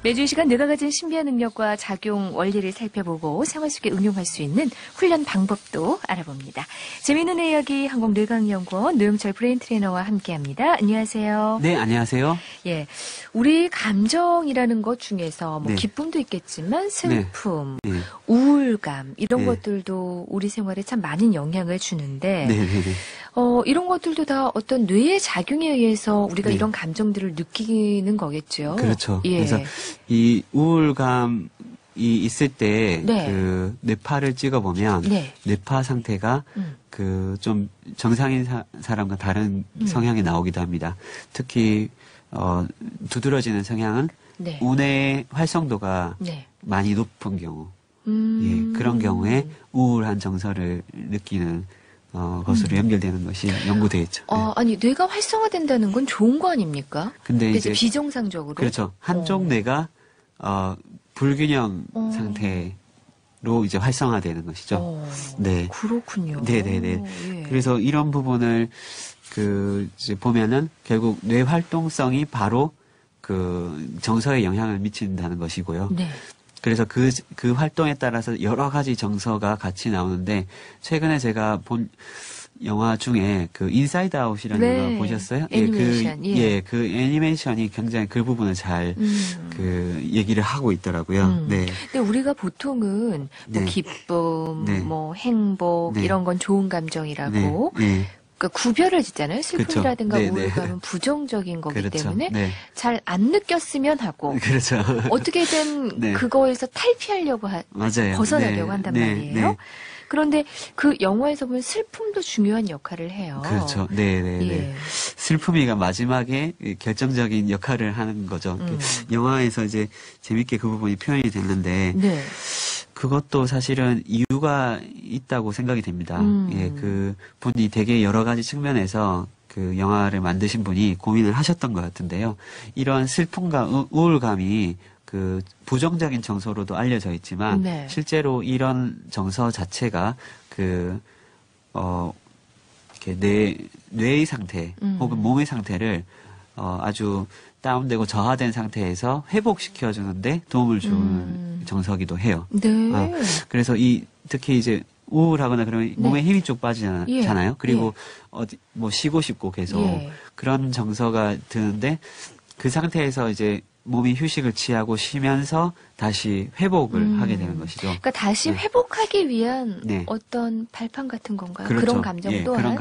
매주 이 시간 내가 가진 신비한 능력과 작용 원리를 살펴보고 생활 속에 응용할 수 있는 훈련 방법도 알아봅니다. 재미있는 이야기 한국뇌강연구원 노영철 브레인 트레이너와 함께합니다. 안녕하세요. 네, 안녕하세요. 예, 우리 감정이라는 것 중에서 뭐 네. 기쁨도 있겠지만 슬픔, 네. 우울감 이런 네. 것들도 우리 생활에 참 많은 영향을 주는데 네, 네, 네. 이런 것들도 다 어떤 뇌의 작용에 의해서 우리가 네. 이런 감정들을 느끼는 거겠죠. 그렇죠. 예. 그래서 이 우울감이 있을 때 네. 그 뇌파를 찍어보면 네. 뇌파 상태가 그 좀 정상인 사람과 다른 성향이 나오기도 합니다. 특히 두드러지는 성향은 네. 운의 활성도가 네. 많이 높은 경우, 예, 그런 경우에 우울한 정서를 느끼는 것으로 연결되는 것이 연구되어 있죠. 네. 아니, 뇌가 활성화된다는 건 좋은 거 아닙니까? 근데 이제 이제 비정상적으로. 그렇죠. 한쪽 뇌가 불균형 상태로 이제 활성화되는 것이죠. 네. 그렇군요. 네네네. 예. 그래서 이런 부분을 이제 보면은 결국 뇌 활동성이 바로 그 정서에 영향을 미친다는 것이고요. 네. 그래서 그 활동에 따라서 여러 가지 정서가 같이 나오는데, 최근에 제가 본 영화 중에 그 인사이드 아웃이라는 네. 영화 보셨어요? 애니메이션, 예. 예, 그 애니메이션이 굉장히 그 부분을 잘 얘기를 하고 있더라고요. 네. 근데 우리가 보통은 뭐 네. 기쁨, 네. 뭐 행복 네. 이런 건 좋은 감정이라고 네. 그러니까 구별을 짓잖아요. 슬픔이라든가 그렇죠. 네, 네. 우울감은 부정적인 거기 그렇죠. 때문에 네. 잘 안 느꼈으면 하고 그렇죠. 어떻게든 네. 그거에서 탈피하려고 맞아요. 벗어나려고 네. 한단 네. 말이에요. 네. 그런데 그 영화에서 보면 슬픔도 중요한 역할을 해요. 그렇죠. 네네네. 예. 슬픔이가 마지막에 결정적인 역할을 하는 거죠. 영화에서 이제 재밌게 그 부분이 표현이 됐는데, 네. 그것도 사실은 이유가 있다고 생각이 됩니다. 예, 그 분이 되게 여러 가지 측면에서 그 영화를 만드신 분이 고민을 하셨던 것 같은데요. 이런 슬픔과 우울감이 그 부정적인 정서로도 알려져 있지만, 네. 실제로 이런 정서 자체가 이렇게 뇌의 상태 혹은 몸의 상태를 아주 다운되고 저하된 상태에서 회복시켜주는데 도움을 주는 정서기도 해요. 네. 그래서 특히 이제 우울하거나 그러면 몸에 힘이 쭉 빠지잖아요. 예. 그리고 뭐 쉬고 싶고 계속 예. 그런 정서가 드는데, 그 상태에서 이제 몸이 휴식을 취하고 쉬면서 다시 회복을 하게 되는 것이죠. 그러니까 다시 네. 회복하기 위한 네. 어떤 발판 같은 건가요? 그렇죠. 그런 감정 예, 또한?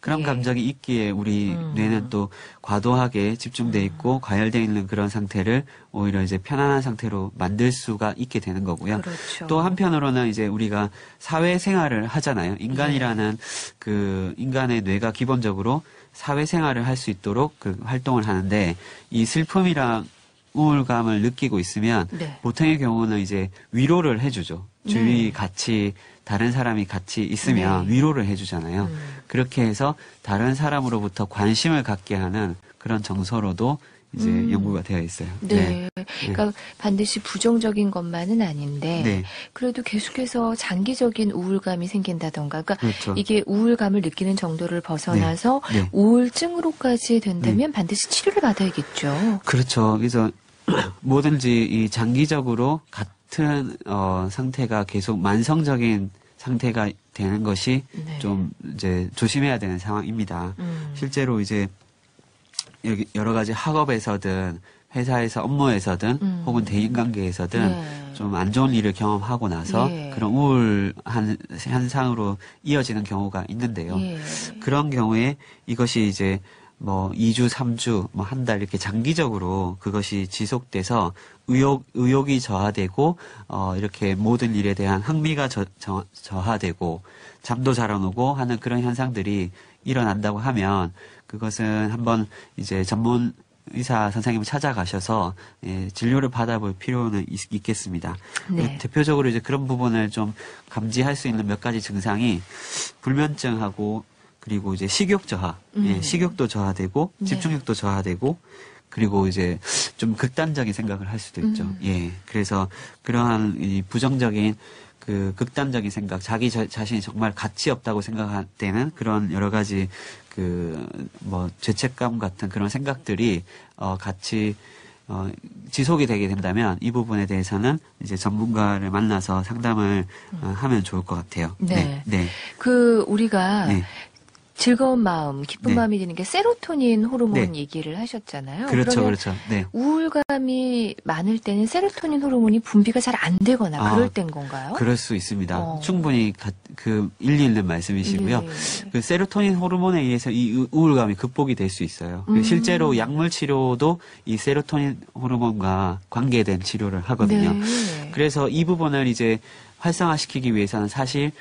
그런 예. 감정이 있기에 우리 뇌는 또 과도하게 집중돼 있고 과열돼 있는 그런 상태를 오히려 이제 편안한 상태로 만들 수가 있게 되는 거고요. 그렇죠. 또 한편으로는 이제 우리가 사회생활을 하잖아요. 인간이라는 그 인간의 뇌가 기본적으로 사회생활을 할 수 있도록 그 활동을 하는데, 이 슬픔이랑 우울감을 느끼고 있으면 네. 보통의 경우는 이제 위로를 해주죠. 주위 같이 다른 사람이 같이 있으면 네. 위로를 해주잖아요. 그렇게 해서 다른 사람으로부터 관심을 갖게 하는 그런 정서로도 이제 연구가 되어 있어요. 네. 그러니까 반드시 부정적인 것만은 아닌데 네. 그래도 계속해서 장기적인 우울감이 생긴다던가 그러니까 그렇죠. 이게 우울감을 느끼는 정도를 벗어나서 네. 네. 우울증으로까지 된다면 반드시 치료를 받아야겠죠. 그렇죠. 그래서 뭐든지 이 장기적으로 같은 상태가 계속 만성적인 상태가 되는 것이 네. 좀 이제 조심해야 되는 상황입니다. 실제로 이제 여러 가지 학업에서든 회사에서 업무에서든 혹은 대인관계에서든 네. 좀 안 좋은 일을 경험하고 나서 예. 그런 우울한 현상으로 이어지는 경우가 있는데요. 예. 그런 경우에 이것이 이제 뭐 2주, 3주, 뭐 한 달 이렇게 장기적으로 그것이 지속돼서 의욕이 저하되고 이렇게 모든 일에 대한 흥미가 저하되고 잠도 잘 안 오고 하는 그런 현상들이 일어난다고 하면, 그것은 한번 이제 전문 의사 선생님을 찾아가셔서 진료를 받아볼 필요는 있겠습니다. 네. 대표적으로 이제 그런 부분을 좀 감지할 수 있는 몇 가지 증상이 불면증하고, 그리고 이제 식욕 저하, 식욕도 저하되고 네. 집중력도 저하되고, 그리고 이제 좀 극단적인 생각을 할 수도 있죠. 예, 그래서 그러한 이 부정적인 그 극단적인 생각, 자기 자신이 정말 가치 없다고 생각할 때는 그런 여러 가지 그 뭐 죄책감 같은 그런 생각들이 같이 지속이 되게 된다면 이 부분에 대해서는 이제 전문가를 만나서 상담을 하면 좋을 것 같아요. 네. 네. 우리가 네. 즐거운 마음, 기쁜 네. 마음이 드는 게 세로토닌 호르몬 네. 얘기를 하셨잖아요. 그렇죠, 그러면 그렇죠. 네. 우울감이 많을 때는 세로토닌 호르몬이 분비가 잘 안 되거나 그럴 땐 건가요? 그럴 수 있습니다. 충분히 일리 있는 말씀이시고요. 네. 그 세로토닌 호르몬에 의해서 이 우울감이 극복이 될 수 있어요. 실제로 약물 치료도 이 세로토닌 호르몬과 관계된 치료를 하거든요. 네. 그래서 이 부분을 이제 활성화시키기 위해서는 사실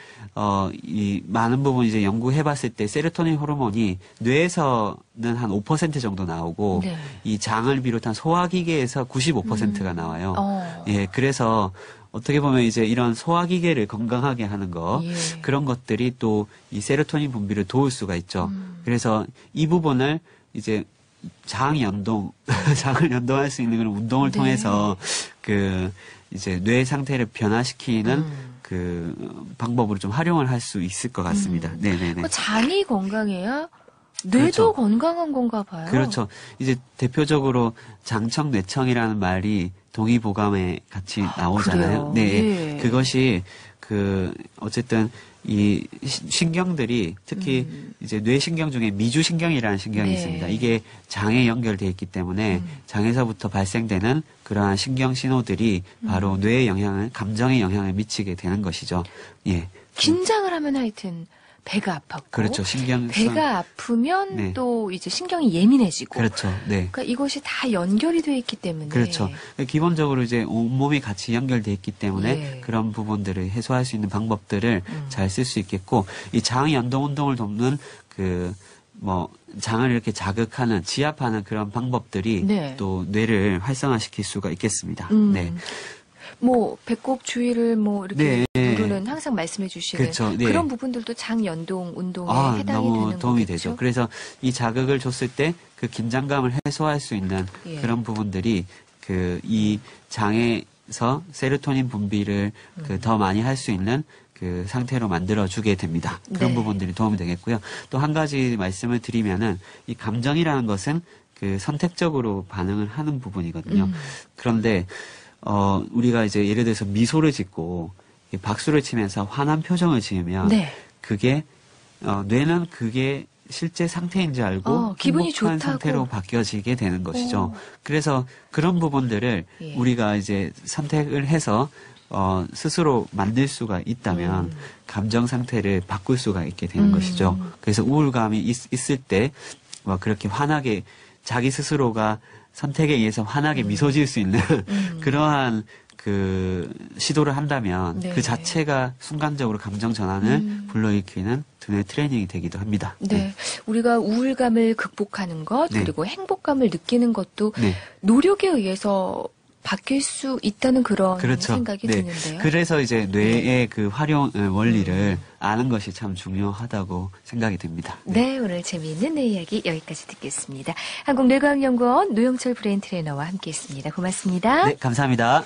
이 많은 부분 이제 연구해봤을 때 세로토닌 호르몬이 뇌에서는 한 5% 정도 나오고 네. 이 장을 비롯한 소화기계에서 95%가 나와요. 어. 예, 그래서 어떻게 보면 이제 이런 소화기계를 건강하게 하는 거 예. 그런 것들이 또 이 세로토닌 분비를 도울 수가 있죠. 그래서 이 부분을 이제 장 연동, 장을 연동할 수 있는 그런 운동을 네. 통해서 이제 뇌 상태를 변화시키는 그 방법으로 좀 활용을 할 수 있을 것 같습니다. 네네네. 장이 건강해야 뇌도 그렇죠. 건강한 건가 봐요. 그렇죠. 이제 대표적으로 장청, 뇌청이라는 말이 동의보감에 같이 나오잖아요. 그래요? 네. 예. 그것이 어쨌든 이 신경들이 특히 이제 뇌신경 중에 미주신경이라는 신경이 네. 있습니다. 이게 장에 연결되어 있기 때문에 장에서부터 발생되는 그러한 신경 신호들이 바로 뇌에 감정에 영향을 미치게 되는 것이죠. 예. 긴장을 하면 하여튼 배가 아팠고 그렇죠. 배가 아프면 네. 또 이제 신경이 예민해지고 그렇죠. 네. 그러니까 이것이 다 연결이 되어 있기 때문에 그렇죠. 기본적으로 이제 온몸이 같이 연결돼 있기 때문에 예. 그런 부분들을 해소할 수 있는 방법들을 잘 쓸 수 있겠고 이 장 연동 운동을 돕는 장을 이렇게 자극하는 지압하는 그런 방법들이 네. 또 뇌를 활성화시킬 수가 있겠습니다. 네. 배꼽 주위를 이렇게 네. 누르는 항상 말씀해 주시는 그렇죠. 네. 그런 부분들도 장 연동 운동에 해당이 너무 되는 도움이 거겠죠? 되죠. 그래서 이 자극을 줬을 때 그 긴장감을 해소할 수 있는 예. 그런 부분들이 이 장에서 세로토닌 분비를 더 많이 할 수 있는 그 상태로 만들어주게 됩니다. 그런 네. 부분들이 도움이 되겠고요. 또 한 가지 말씀을 드리면은 이 감정이라는 것은 선택적으로 반응을 하는 부분이거든요. 그런데 우리가 이제 예를 들어서 미소를 짓고 박수를 치면서 환한 표정을 지으면 네. 그게 뇌는 그게 실제 상태인 줄 알고 기분이 행복한 좋다고. 상태로 바뀌어지게 되는 것이죠. 그래서 그런 부분들을 예. 우리가 이제 선택을 해서 스스로 만들 수가 있다면 감정 상태를 바꿀 수가 있게 되는 것이죠. 그래서 우울감이 있을 때 그렇게 환하게 자기 스스로가 선택에 의해서 환하게 미소 지을 수 있는 그러한 시도를 한다면 네. 그 자체가 순간적으로 감정 전환을 불러일으키는 두뇌 트레이닝이 되기도 합니다. 네. 우리가 우울감을 극복하는 것, 네. 그리고 행복감을 느끼는 것도 네. 노력에 의해서 바뀔 수 있다는 그런 그렇죠. 생각이 네. 드는데요. 그래서 이제 뇌의 그 활용 원리를 아는 것이 참 중요하다고 생각이 됩니다. 네, 오늘 재미있는 뇌 이야기 여기까지 듣겠습니다. 한국뇌과학연구원 노영철 브레인 트레이너와 함께했습니다. 고맙습니다. 네, 감사합니다.